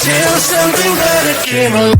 until something better came along.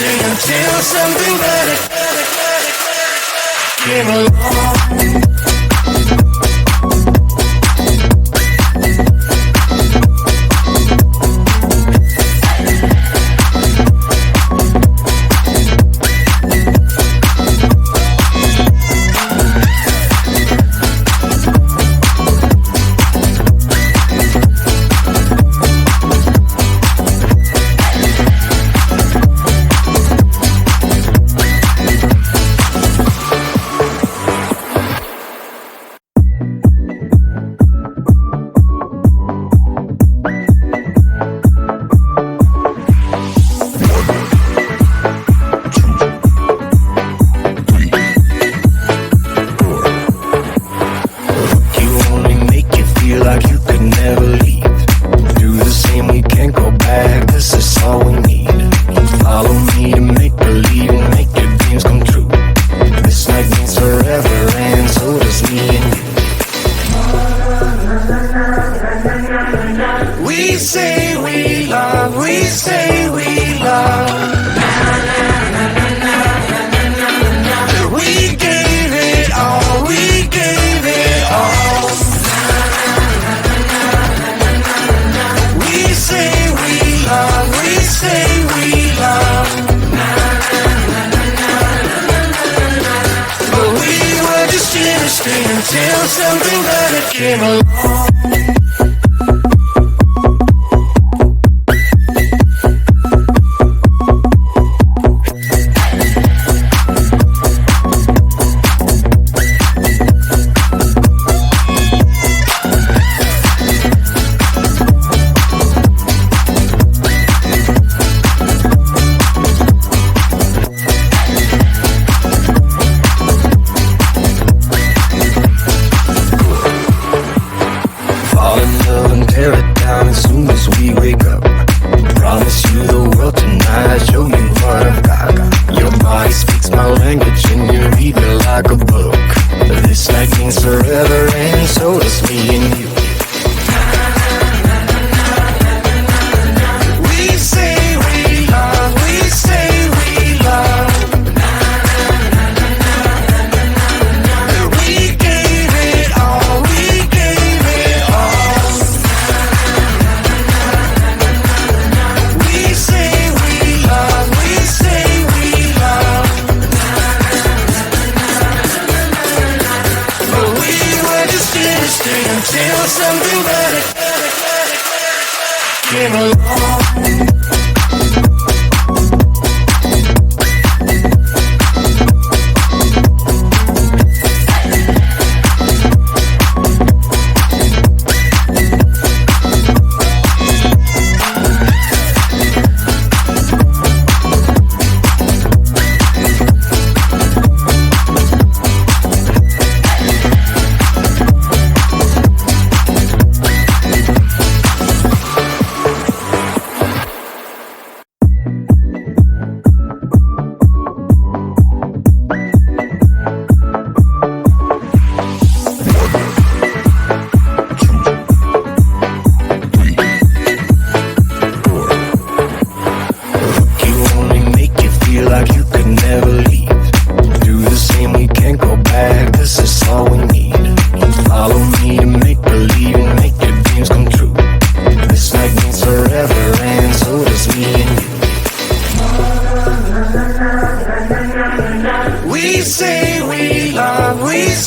Until something better came along. Until something better came along. Until something better came along.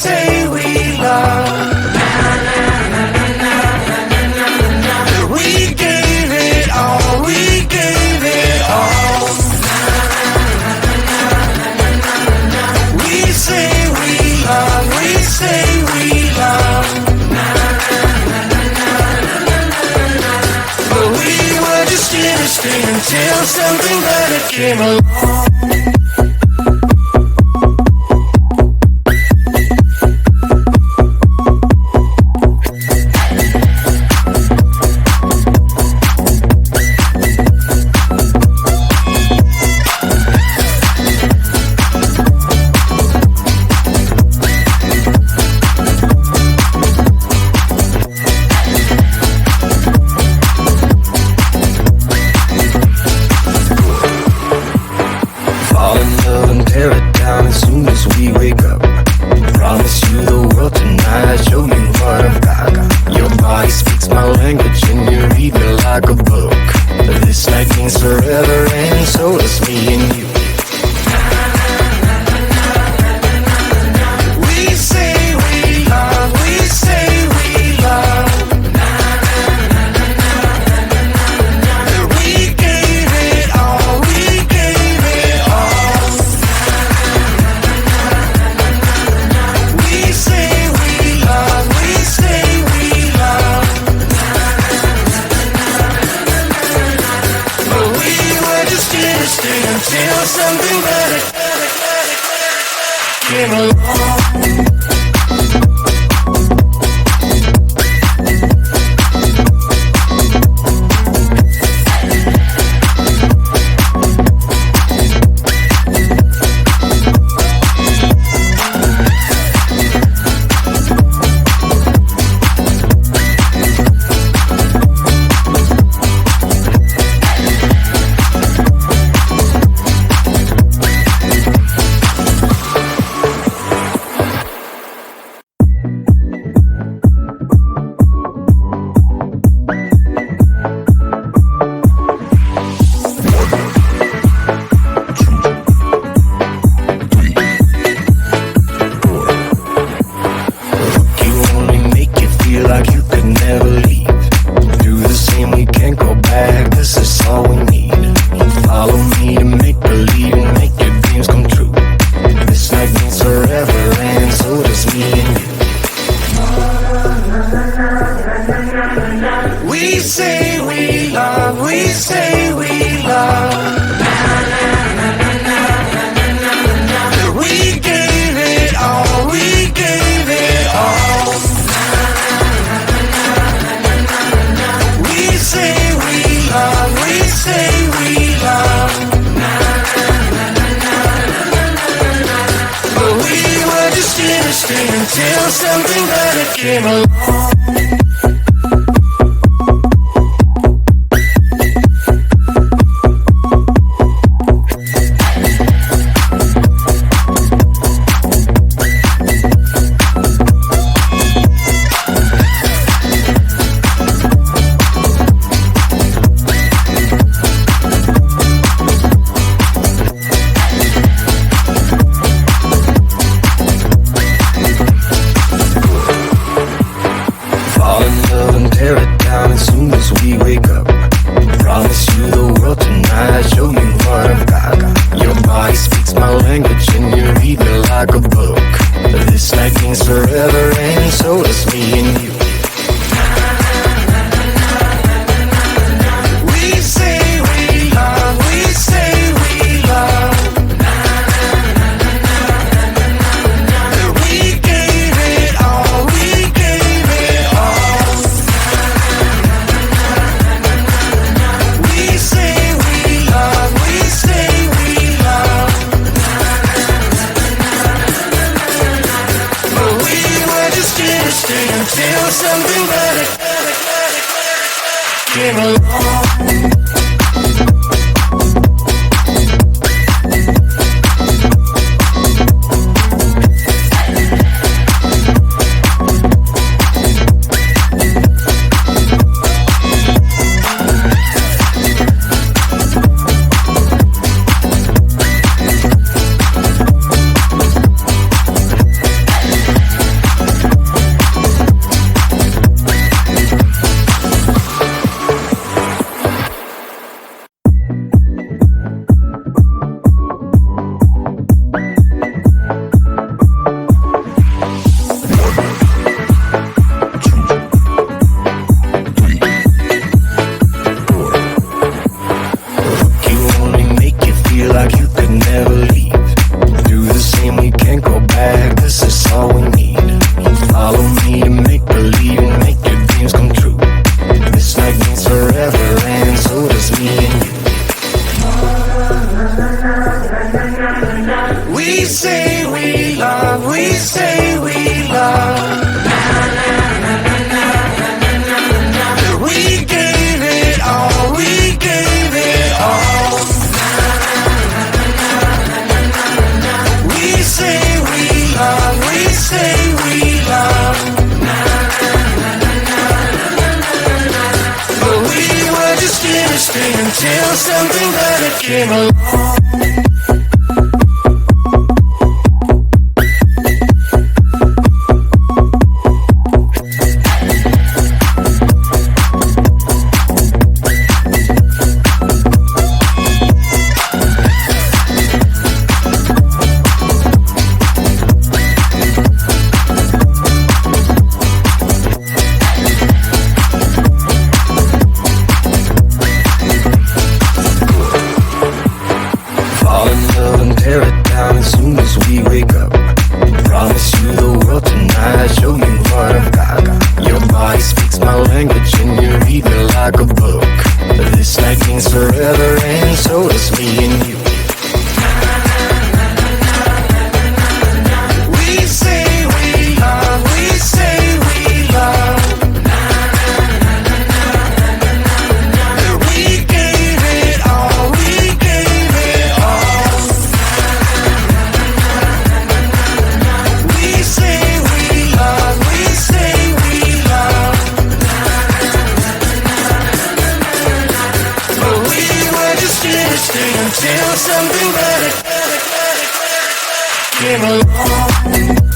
say we love. We gave it all, we gave it all. We say we love, we say we love. But we were just innocent until something better came along. Until something better came along. We say we love, we say we love. We gave it all, we gave it all. We say we love, we say we love. But we were just innocent until something better came along. Until something better came along. We say we love, we say we love. We gave it all, we gave it all. We say we love, we say we love. But we were just innocent until something better came along. As soon as we wake up, promise you the world tonight, show you what I've got. Your body speaks my language and you read me like a book. This night means forever and so does me and you. We say we love, we say we love. We gave it all, we gave it all. We say we love, we say we love. But we were just innocent until something better came along.